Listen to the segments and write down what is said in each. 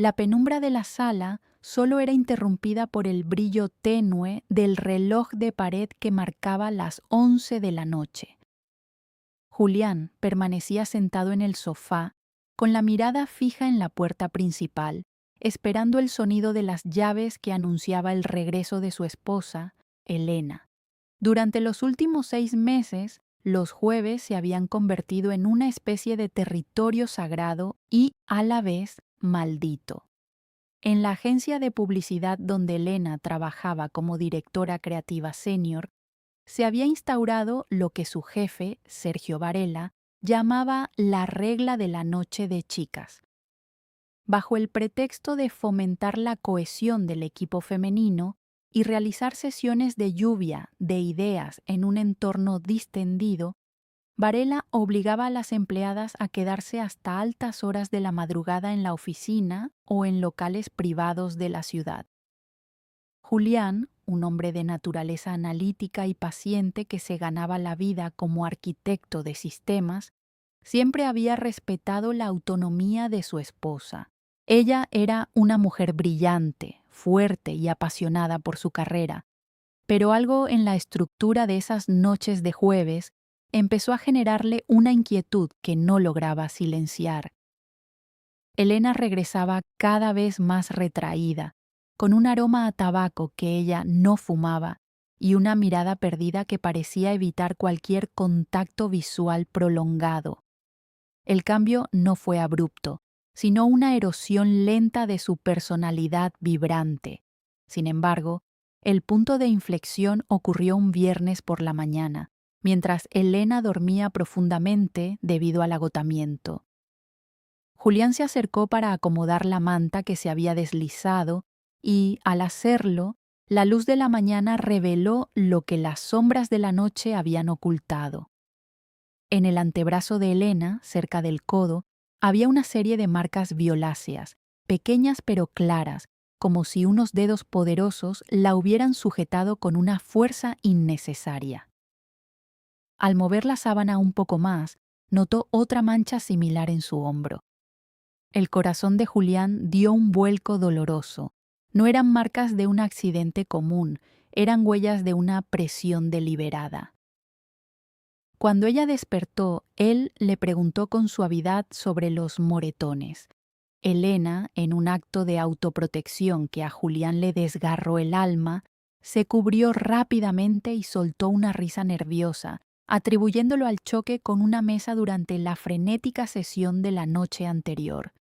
La penumbra de la sala solo era interrumpida por el brillo tenue del reloj de pared que marcaba las 11 de la noche. Julián permanecía sentado en el sofá, con la mirada fija en la puerta principal, esperando el sonido de las llaves que anunciaba el regreso de su esposa, Elena. Durante los últimos 6 meses, los jueves se habían convertido en una especie de territorio sagrado y, a la vez, maldito. En la agencia de publicidad donde Elena trabajaba como directora creativa senior, se había instaurado lo que su jefe, Sergio Varela, llamaba la regla de la noche de chicas. Bajo el pretexto de fomentar la cohesión del equipo femenino y realizar sesiones de lluvia de ideas en un entorno distendido, Varela obligaba a las empleadas a quedarse hasta altas horas de la madrugada en la oficina o en locales privados de la ciudad. Julián, un hombre de naturaleza analítica y paciente que se ganaba la vida como arquitecto de sistemas, siempre había respetado la autonomía de su esposa. Ella era una mujer brillante, fuerte y apasionada por su carrera, pero algo en la estructura de esas noches de jueves empezó a generarle una inquietud que no lograba silenciar. Elena regresaba cada vez más retraída, con un aroma a tabaco que ella no fumaba y una mirada perdida que parecía evitar cualquier contacto visual prolongado. El cambio no fue abrupto, sino una erosión lenta de su personalidad vibrante. Sin embargo, el punto de inflexión ocurrió un viernes por la mañana, mientras Elena dormía profundamente debido al agotamiento. Julián se acercó para acomodar la manta que se había deslizado y, al hacerlo, la luz de la mañana reveló lo que las sombras de la noche habían ocultado. En el antebrazo de Elena, cerca del codo, había una serie de marcas violáceas, pequeñas pero claras, como si unos dedos poderosos la hubieran sujetado con una fuerza innecesaria. Al mover la sábana un poco más, notó otra mancha similar en su hombro. El corazón de Julián dio un vuelco doloroso. No eran marcas de un accidente común, eran huellas de una presión deliberada. Cuando ella despertó, él le preguntó con suavidad sobre los moretones. Elena, en un acto de autoprotección que a Julián le desgarró el alma, se cubrió rápidamente y soltó una risa nerviosa, atribuyéndolo al choque con una mesa durante la frenética sesión de la noche anterior.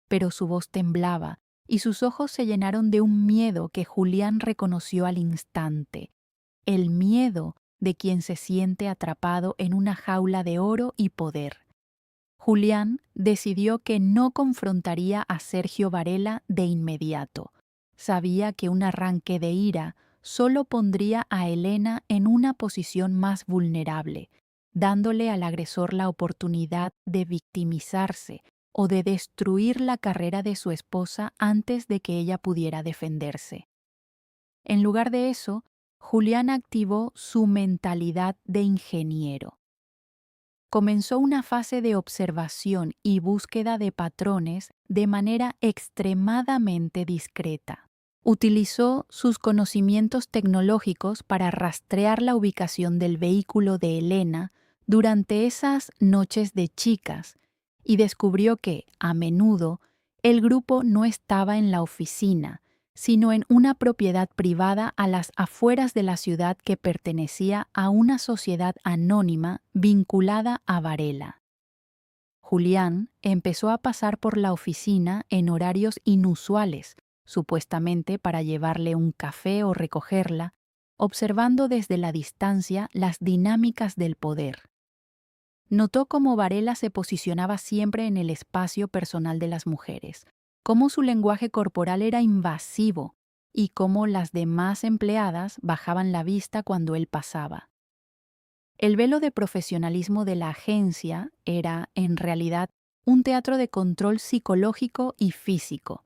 Pero su voz temblaba y sus ojos se llenaron de un miedo que Julián reconoció al instante, el miedo de quien se siente atrapado en una jaula de oro y poder. Julián decidió que no confrontaría a Sergio Varela de inmediato. Sabía que un arranque de ira solo pondría a Elena en una posición más vulnerable, dándole al agresor la oportunidad de victimizarse o de destruir la carrera de su esposa antes de que ella pudiera defenderse. En lugar de eso, Julián activó su mentalidad de ingeniero. Comenzó una fase de observación y búsqueda de patrones de manera extremadamente discreta. Utilizó sus conocimientos tecnológicos para rastrear la ubicación del vehículo de Elena durante esas noches de chicas y descubrió que, a menudo, el grupo no estaba en la oficina, sino en una propiedad privada a las afueras de la ciudad que pertenecía a una sociedad anónima vinculada a Varela. Julián empezó a pasar por la oficina en horarios inusuales, supuestamente para llevarle un café o recogerla, observando desde la distancia las dinámicas del poder. Notó cómo Varela se posicionaba siempre en el espacio personal de las mujeres, cómo su lenguaje corporal era invasivo y cómo las demás empleadas bajaban la vista cuando él pasaba. El velo de profesionalismo de la agencia era, en realidad, un teatro de control psicológico y físico.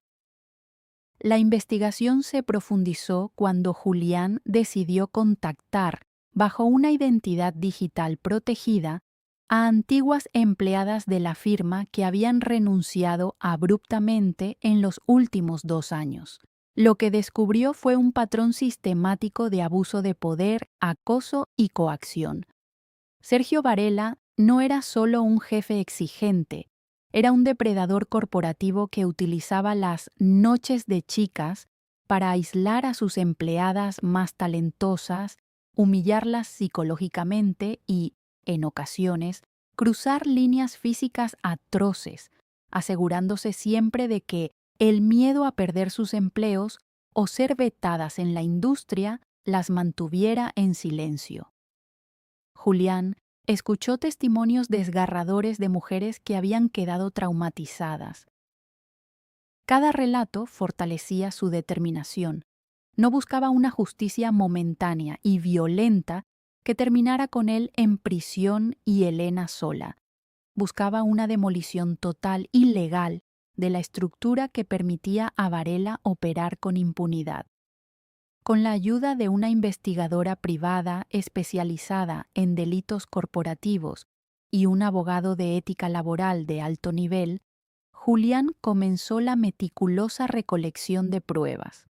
La investigación se profundizó cuando Julián decidió contactar, bajo una identidad digital protegida, a antiguas empleadas de la firma que habían renunciado abruptamente en los últimos 2 años. Lo que descubrió fue un patrón sistemático de abuso de poder, acoso y coacción. Sergio Varela no era solo un jefe exigente, era un depredador corporativo que utilizaba las noches de chicas para aislar a sus empleadas más talentosas, humillarlas psicológicamente y, en ocasiones, cruzar líneas físicas atroces, asegurándose siempre de que el miedo a perder sus empleos o ser vetadas en la industria las mantuviera en silencio. Julián escuchó testimonios desgarradores de mujeres que habían quedado traumatizadas. Cada relato fortalecía su determinación. No buscaba una justicia momentánea y violenta que terminara con él en prisión y Elena sola. Buscaba una demolición total y legal de la estructura que permitía a Varela operar con impunidad. Con la ayuda de una investigadora privada especializada en delitos corporativos y un abogado de ética laboral de alto nivel, Julián comenzó la meticulosa recolección de pruebas.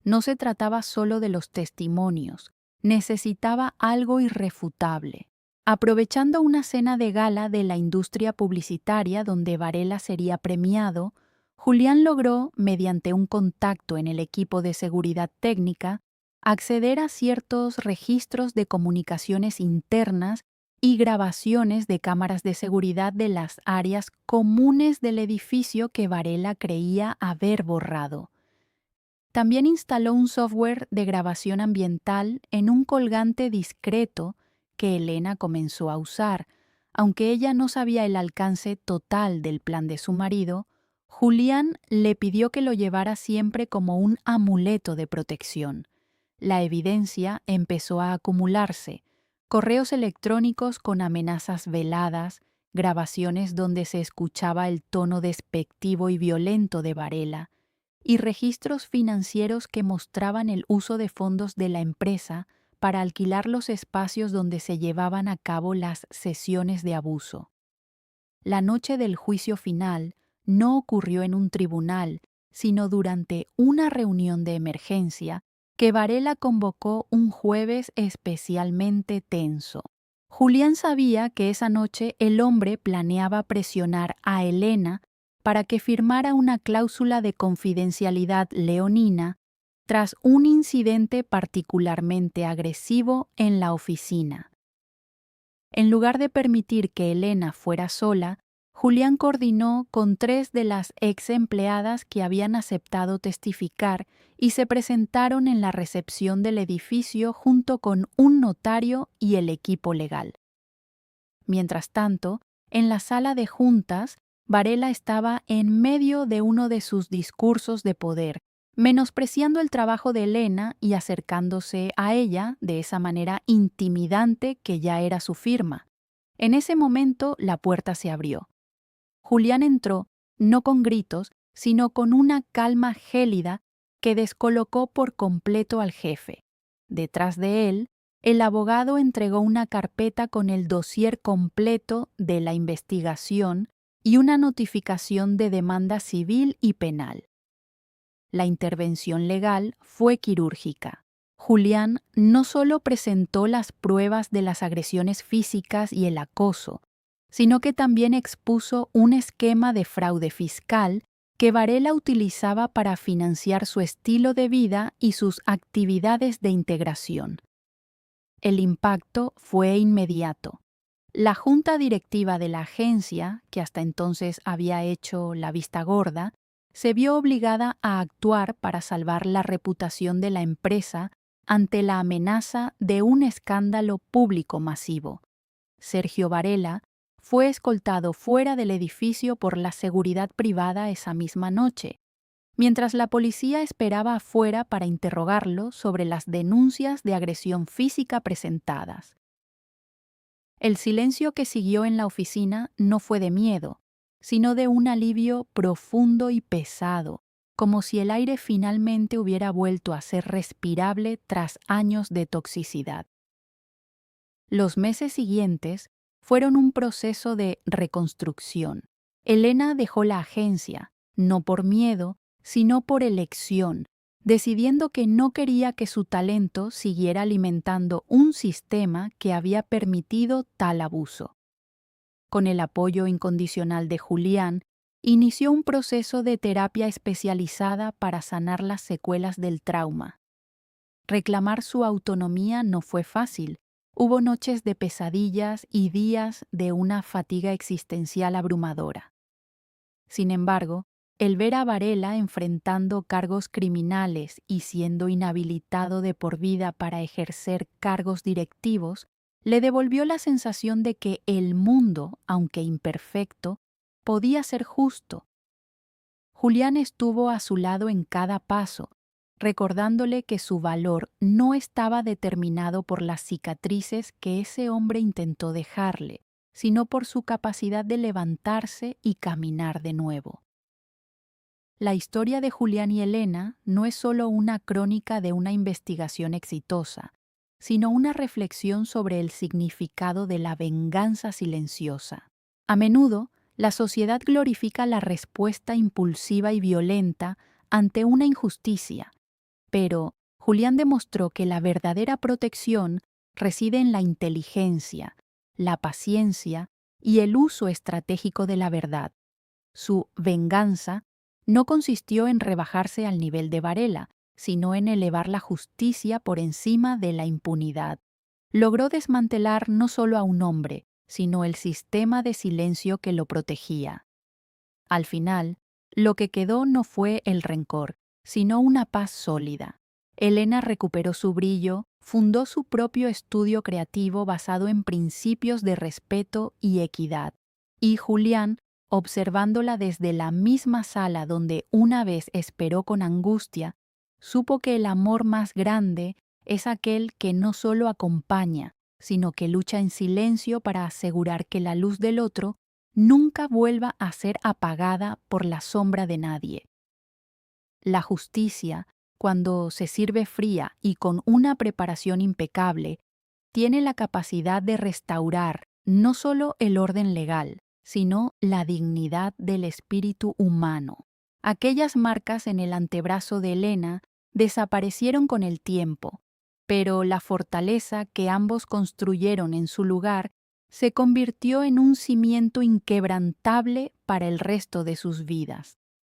No se trataba solo de los testimonios, necesitaba algo irrefutable. Aprovechando una cena de gala de la industria publicitaria donde Varela sería premiado, Julián logró, mediante un contacto en el equipo de seguridad técnica, acceder a ciertos registros de comunicaciones internas y grabaciones de cámaras de seguridad de las áreas comunes del edificio que Varela creía haber borrado. También instaló un software de grabación ambiental en un colgante discreto que Elena comenzó a usar. Aunque ella no sabía el alcance total del plan de su marido, Julián le pidió que lo llevara siempre como un amuleto de protección. La evidencia empezó a acumularse: correos electrónicos con amenazas veladas, grabaciones donde se escuchaba el tono despectivo y violento de Varela, y registros financieros que mostraban el uso de fondos de la empresa para alquilar los espacios donde se llevaban a cabo las sesiones de abuso. La noche del juicio final no ocurrió en un tribunal, sino durante una reunión de emergencia que Varela convocó un jueves especialmente tenso. Julián sabía que esa noche el hombre planeaba presionar a Elena para que firmara una cláusula de confidencialidad leonina tras un incidente particularmente agresivo en la oficina. En lugar de permitir que Elena fuera sola, Julián coordinó con 3 de las ex empleadas que habían aceptado testificar y se presentaron en la recepción del edificio junto con un notario y el equipo legal. Mientras tanto, en la sala de juntas, Varela estaba en medio de uno de sus discursos de poder, menospreciando el trabajo de Elena y acercándose a ella de esa manera intimidante que ya era su firma. En ese momento la puerta se abrió. Julián entró, no con gritos, sino con una calma gélida que descolocó por completo al jefe. Detrás de él, el abogado entregó una carpeta con el dossier completo de la investigación y una notificación de demanda civil y penal. La intervención legal fue quirúrgica. Julián no solo presentó las pruebas de las agresiones físicas y el acoso, sino que también expuso un esquema de fraude fiscal que Varela utilizaba para financiar su estilo de vida y sus actividades de integración. El impacto fue inmediato. La junta directiva de la agencia, que hasta entonces había hecho la vista gorda, se vio obligada a actuar para salvar la reputación de la empresa ante la amenaza de un escándalo público masivo. Sergio Varela fue escoltado fuera del edificio por la seguridad privada esa misma noche, mientras la policía esperaba afuera para interrogarlo sobre las denuncias de agresión física presentadas. El silencio que siguió en la oficina no fue de miedo, sino de un alivio profundo y pesado, como si el aire finalmente hubiera vuelto a ser respirable tras años de toxicidad. Los meses siguientes fueron un proceso de reconstrucción. Elena dejó la agencia, no por miedo, sino por elección, decidiendo que no quería que su talento siguiera alimentando un sistema que había permitido tal abuso. Con el apoyo incondicional de Julián, inició un proceso de terapia especializada para sanar las secuelas del trauma. Reclamar su autonomía no fue fácil. Hubo noches de pesadillas y días de una fatiga existencial abrumadora. Sin embargo, el ver a Varela enfrentando cargos criminales y siendo inhabilitado de por vida para ejercer cargos directivos, le devolvió la sensación de que el mundo, aunque imperfecto, podía ser justo. Julián estuvo a su lado en cada paso, recordándole que su valor no estaba determinado por las cicatrices que ese hombre intentó dejarle, sino por su capacidad de levantarse y caminar de nuevo. La historia de Julián y Elena no es solo una crónica de una investigación exitosa, sino una reflexión sobre el significado de la venganza silenciosa. A menudo, la sociedad glorifica la respuesta impulsiva y violenta ante una injusticia, pero Julián demostró que la verdadera protección reside en la inteligencia, la paciencia y el uso estratégico de la verdad. Su venganza no consistió en rebajarse al nivel de Varela, sino en elevar la justicia por encima de la impunidad. Logró desmantelar no solo a un hombre, sino el sistema de silencio que lo protegía. Al final, lo que quedó no fue el rencor, sino una paz sólida. Elena recuperó su brillo, fundó su propio estudio creativo basado en principios de respeto y equidad, y Julián, observándola desde la misma sala donde una vez esperó con angustia, supo que el amor más grande es aquel que no solo acompaña, sino que lucha en silencio para asegurar que la luz del otro nunca vuelva a ser apagada por la sombra de nadie. La justicia, cuando se sirve fría y con una preparación impecable, tiene la capacidad de restaurar no solo el orden legal, sino la dignidad del espíritu humano. Aquellas marcas en el antebrazo de Elena desaparecieron con el tiempo, pero la fortaleza que ambos construyeron en su lugar se convirtió en un cimiento inquebrantable para el resto de sus vidas.